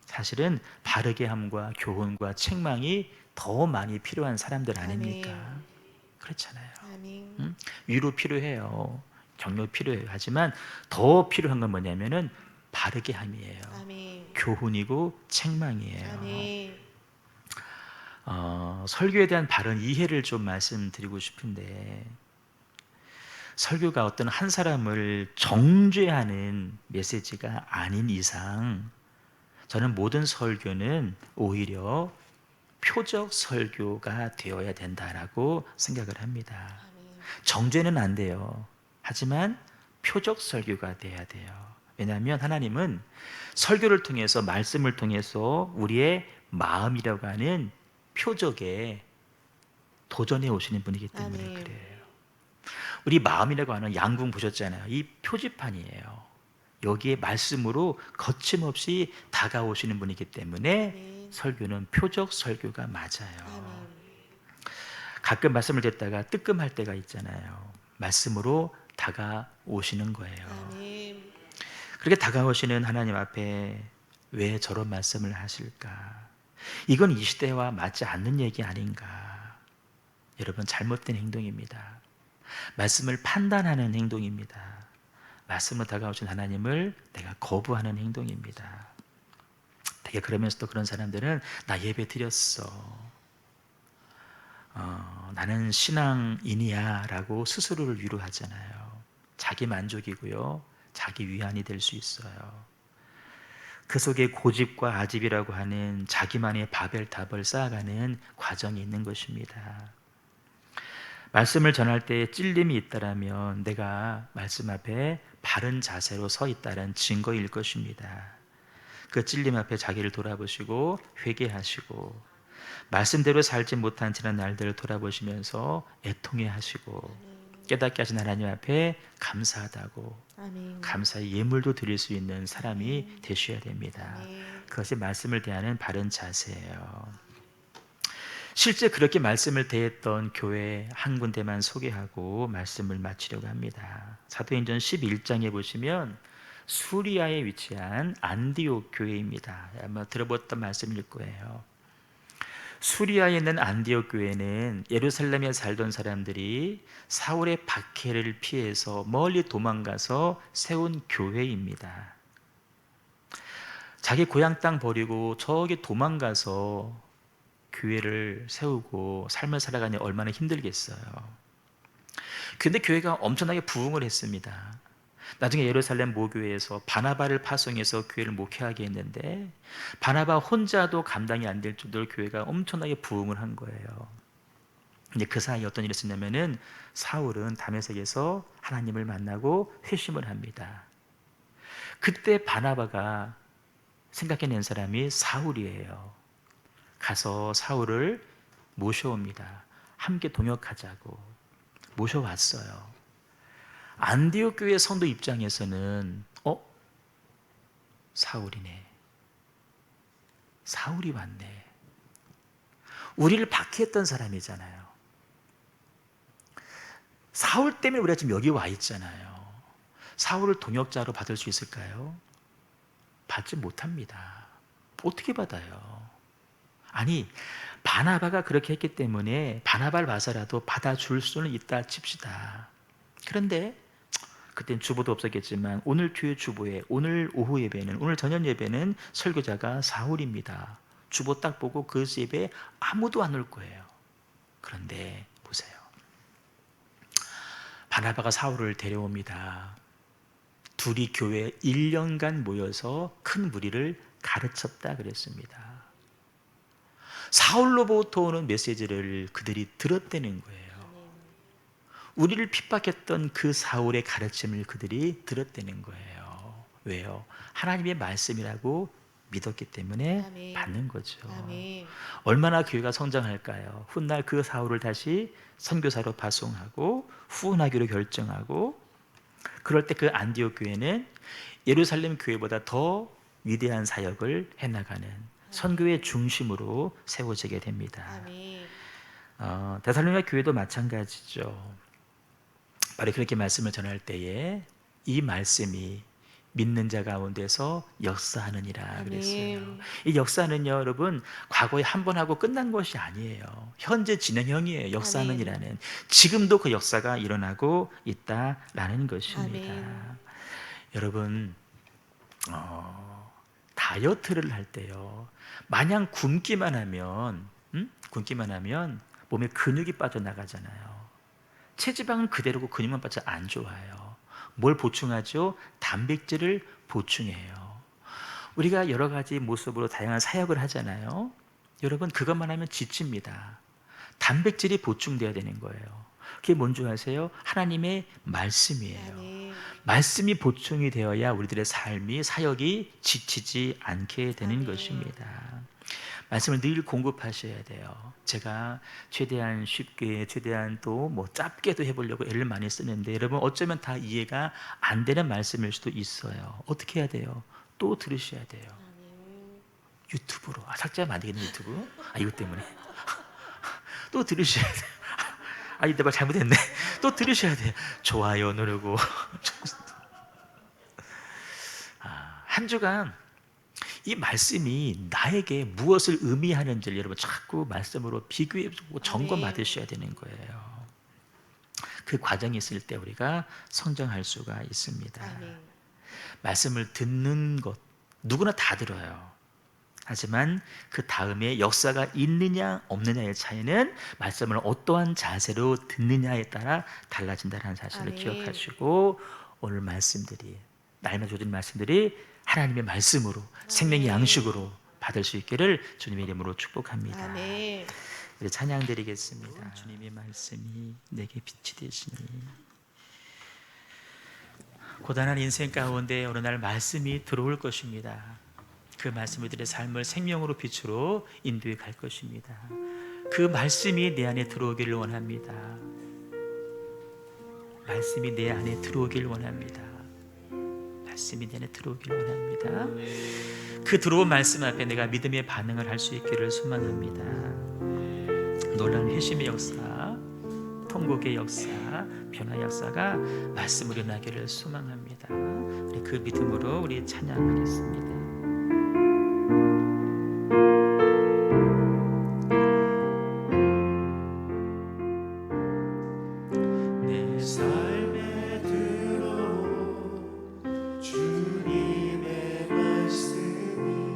사실은 바르게 함과 교훈과 책망이 더 많이 필요한 사람들 아닙니까? 아멘. 그렇잖아요. 아멘. 위로 필요해요. 격려 필요해요. 하지만 더 필요한 건 뭐냐면은 바르게 함이에요. 아멘. 교훈이고 책망이에요. 아멘. 설교에 대한 바른 이해를 좀 말씀드리고 싶은데 설교가 어떤 한 사람을 정죄하는 메시지가 아닌 이상 저는 모든 설교는 오히려 표적 설교가 되어야 된다라고 생각을 합니다. 아멘. 정죄는 안 돼요. 하지만 표적 설교가 돼야 돼요. 왜냐하면 하나님은 설교를 통해서 말씀을 통해서 우리의 마음이라고 하는 표적에 도전해 오시는 분이기 때문에 아멘. 그래요. 우리 마음이라고 하는 양궁 보셨잖아요. 이 표지판이에요. 여기에 말씀으로 거침없이 다가오시는 분이기 때문에 아멘. 설교는 표적 설교가 맞아요. 아멘. 가끔 말씀을 듣다가 뜨끔할 때가 있잖아요. 말씀으로 다가오시는 거예요. 아멘. 그렇게 다가오시는 하나님 앞에 왜 저런 말씀을 하실까? 이건 이 시대와 맞지 않는 얘기 아닌가? 여러분 잘못된 행동입니다. 말씀을 판단하는 행동입니다. 말씀으로 다가오신 하나님을 내가 거부하는 행동입니다. 되게 그러면서도 그런 사람들은 나 예배 드렸어. 나는 신앙인이야 라고 스스로를 위로하잖아요. 자기 만족이고요. 자기 위안이 될 수 있어요. 그 속에 고집과 아집이라고 하는 자기만의 바벨탑을 쌓아가는 과정이 있는 것입니다. 말씀을 전할 때 찔림이 있다라면 내가 말씀 앞에 바른 자세로 서 있다는 증거일 것입니다. 그 찔림 앞에 자기를 돌아보시고 회개하시고 말씀대로 살지 못한 지난 날들을 돌아보시면서 애통해 하시고 깨닫게 하신 하나님 앞에 감사하다고 아멘. 감사의 예물도 드릴 수 있는 사람이 되셔야 됩니다. 아멘. 그것이 말씀을 대하는 바른 자세예요. 실제 그렇게 말씀을 대했던 교회 한 군데만 소개하고 말씀을 마치려고 합니다. 사도행전 11장에 보시면 수리아에 위치한 안디옥 교회입니다. 아마 들어봤던 말씀일 거예요. 수리아에 있는 안디옥 교회는 예루살렘에 살던 사람들이 사울의 박해를 피해서 멀리 도망가서 세운 교회입니다. 자기 고향 땅 버리고 저기 도망가서 교회를 세우고 삶을 살아가니 얼마나 힘들겠어요. 근데 교회가 엄청나게 부흥을 했습니다. 나중에 예루살렘 모교회에서 바나바를 파송해서 교회를 목회하게 했는데 바나바 혼자도 감당이 안 될 정도로 교회가 엄청나게 부흥을 한 거예요. 근데 그 사이에 어떤 일이 있었냐면은 사울은 다메섹에서 하나님을 만나고 회심을 합니다. 그때 바나바가 생각해낸 사람이 사울이에요. 가서 사울을 모셔옵니다. 함께 동역하자고 모셔왔어요. 안디옥 교회 성도 입장에서는 사울이네. 사울이 왔네. 우리를 박해했던 사람이잖아요. 사울 때문에 우리가 지금 여기 와 있잖아요. 사울을 동역자로 받을 수 있을까요? 받지 못합니다. 어떻게 받아요? 아니, 바나바가 그렇게 했기 때문에 바나바를 봐서라도 받아줄 수는 있다 칩시다. 그런데 그땐 주보도 없었겠지만 오늘 교회 주보에 오늘 오후 예배는, 오늘 저녁 예배는 설교자가 사울입니다. 주보 딱 보고 그 예배에 아무도 안 올 거예요. 그런데 보세요. 바나바가 사울을 데려옵니다. 둘이 교회 1년간 모여서 큰 무리를 가르쳤다 그랬습니다. 사울로부터 오는 메시지를 그들이 들었다는 거예요. 우리를 핍박했던 그 사울의 가르침을 그들이 들었다는 거예요. 왜요? 하나님의 말씀이라고 믿었기 때문에 아멘. 받는 거죠. 아멘. 얼마나 교회가 성장할까요? 훗날 그 사울을 다시 선교사로 파송하고 후원하기로 결정하고, 그럴 때 그 안디옥 교회는 예루살렘 교회보다 더 위대한 사역을 해나가는 선교의 중심으로 세워지게 됩니다. 아멘. 데살로니가 교회도 마찬가지죠. 바로 그렇게 말씀을 전할 때에 이 말씀이 믿는 자 가운데서 역사하느니라 그랬어요. 아멘. 이 역사는요, 여러분, 과거에 한 번 하고 끝난 것이 아니에요. 현재 진행형이에요. 역사하느니라는. 지금도 그 역사가 일어나고 있다라는 것입니다. 아멘. 여러분, 다이어트를 할 때요, 마냥 굶기만 하면 몸에 근육이 빠져나가잖아요. 체지방은 그대로고 근육만 빠져 안 좋아요. 뭘 보충하죠? 단백질을 보충해요. 우리가 여러 가지 모습으로 다양한 사역을 하잖아요. 여러분, 그것만 하면 지칩니다. 단백질이 보충돼야 되는 거예요. 그게 뭔지 아세요? 하나님의 말씀이에요. 아멘. 말씀이 보충이 되어야 우리들의 삶이, 사역이 지치지 않게 되는 아멘. 것입니다. 말씀을 늘 공급하셔야 돼요. 제가 최대한 쉽게, 최대한 또 뭐 짧게도 해보려고 애를 많이 쓰는데, 여러분 어쩌면 다 이해가 안 되는 말씀일 수도 있어요. 어떻게 해야 돼요? 또 들으셔야 돼요. 아멘. 유튜브로. 삭제하면 안 되겠네, 유튜브. 이것 때문에. 또 들으셔야 돼요. 이때 말 잘못했네. 또 들으셔야 돼요. 좋아요 누르고. 한 주간 이 말씀이 나에게 무엇을 의미하는지를 여러분 자꾸 말씀으로 비교해보고 점검 받으셔야 되는 거예요. 그 과정이 있을 때 우리가 성장할 수가 있습니다. 아멘. 말씀을 듣는 것 누구나 다 들어요. 하지만 그 다음에 역사가 있느냐 없느냐의 차이는 말씀을 어떠한 자세로 듣느냐에 따라 달라진다는 사실을 아멘. 기억하시고, 오늘 말씀들이, 날마다 주어진 말씀들이 하나님의 말씀으로, 생명의 양식으로 받을 수 있기를 주님의 이름으로 축복합니다. 아멘. 우리 찬양 드리겠습니다. 주님의 말씀이 내게 빛이 되시니. 고단한 인생 가운데 어느 날 말씀이 들어올 것입니다. 그 말씀이 우리들의 삶을 생명으로 빛으로 인도해 갈 것입니다. 그 말씀이 내 안에 들어오기를 원합니다. 말씀이 내 안에 들어오기를 원합니다. 말씀이 내 안에 들어오기를 원합니다. 그 들어온 말씀 앞에 내가 믿음의 반응을 할 수 있기를 소망합니다. 놀라운 회심의 역사, 통곡의 역사, 변화의 역사가 말씀으로 나기를 소망합니다. 우리 그 믿음으로 우리 찬양하겠습니다. 내 삶에 들어온 주님의 말씀이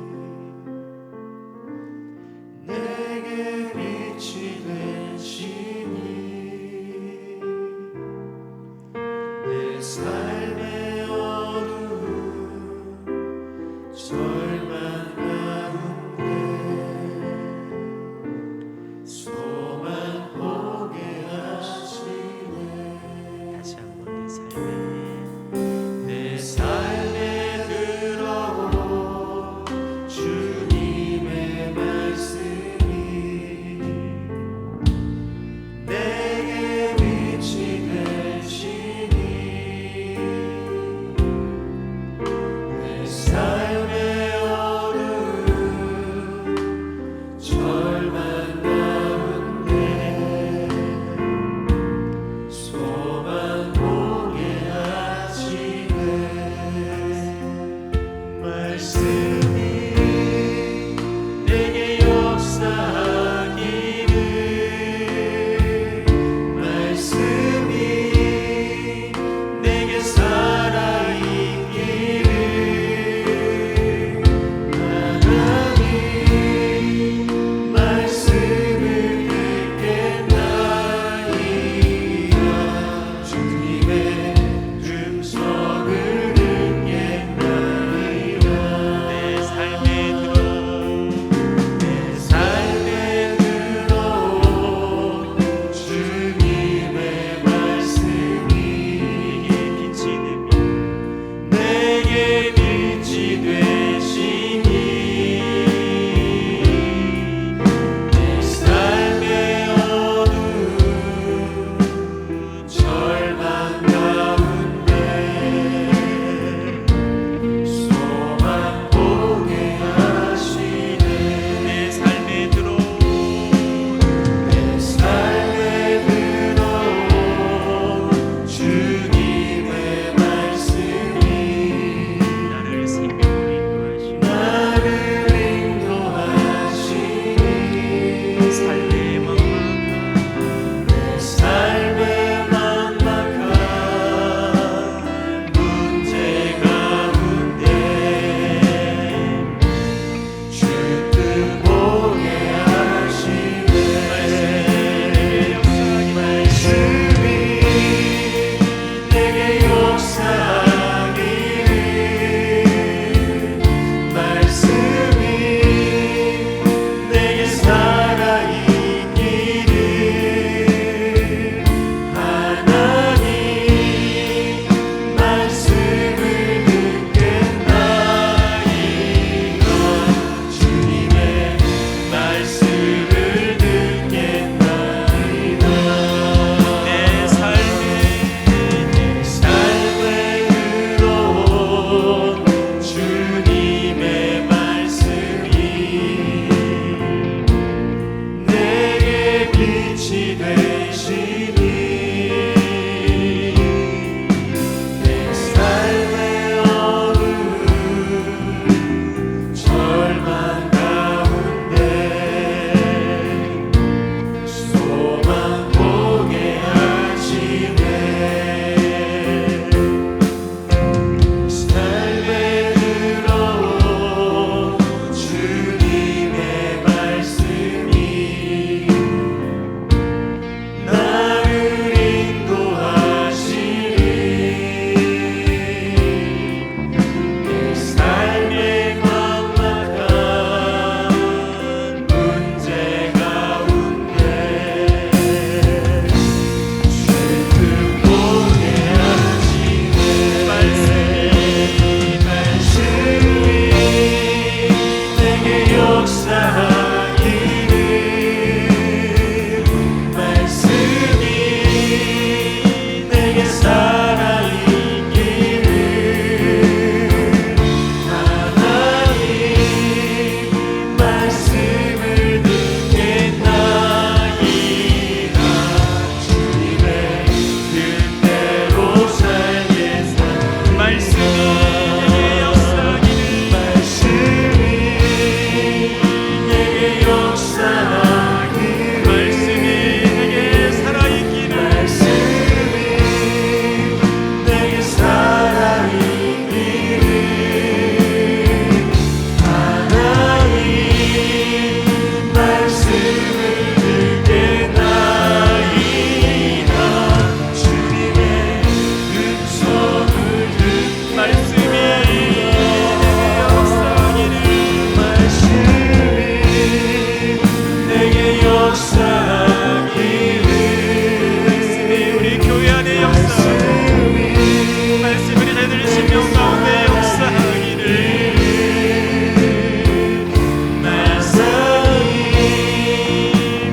생명 가운데 역사하기를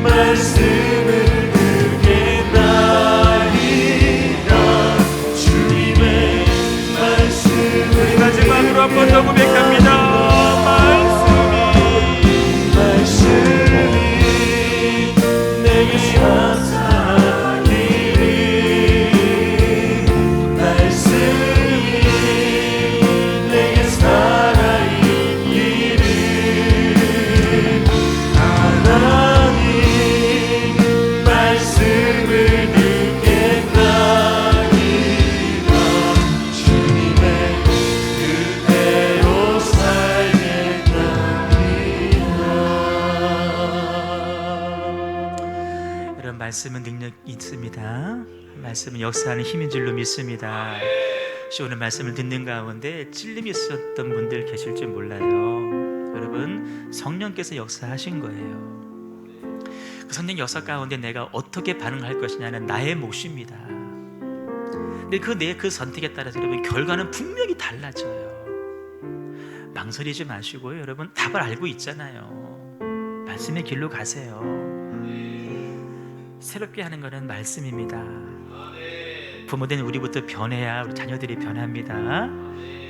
말씀을 듣겠나이다. 주님의 말씀을 마지막으로 한 번 더 고백합니다. 말씀이 내게 사사기를 말씀이 내게 살아있기를 하나님 말씀을 듣겠나이다. 주님의 뜻대로 살겠나이다. 여러분, 말씀은 능력이 있습니다. 말씀은 역사하는 힘인 줄로 믿습니다. 혹시 오늘 말씀을 듣는 가운데 찔림이 있었던 분들 계실 줄 몰라요. 여러분, 성령께서 역사하신 거예요. 그 성령 역사 가운데 내가 어떻게 반응할 것이냐는 나의 몫입니다. 근데 그 선택에 따라서 여러분 결과는 분명히 달라져요. 망설이지 마시고요. 여러분, 답을 알고 있잖아요. 말씀의 길로 가세요. 새롭게 하는 것은 말씀입니다. 부모된 우리부터 변해야 우리 자녀들이 변합니다.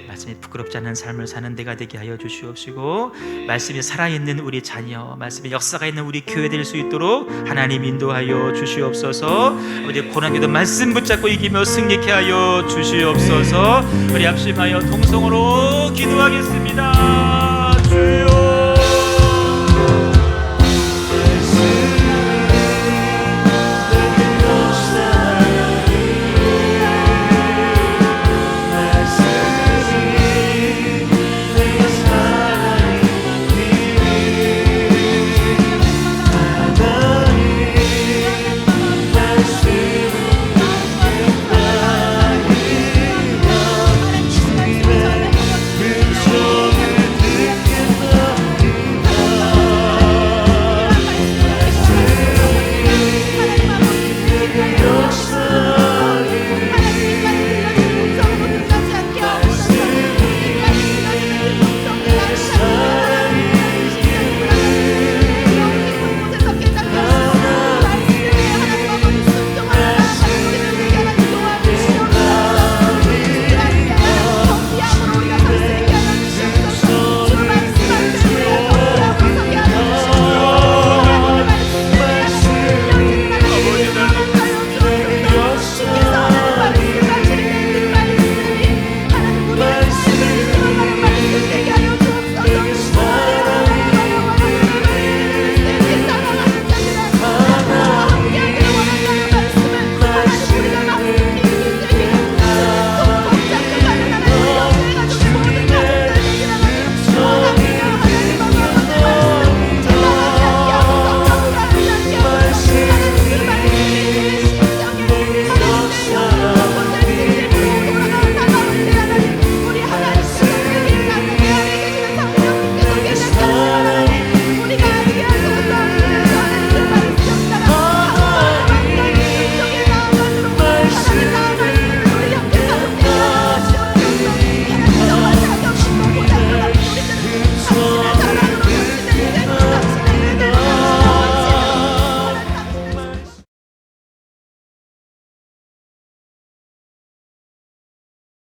말씀이 부끄럽지 않은 삶을 사는 데가 되게 하여 주시옵시고, 말씀이 살아있는 우리 자녀, 말씀이 역사가 있는 우리 교회 될 수 있도록 하나님 인도하여 주시옵소서. 우리 고난에도 말씀 붙잡고 이기며 승리케 하여 주시옵소서. 우리 합심하여 통성으로 기도하겠습니다. 주여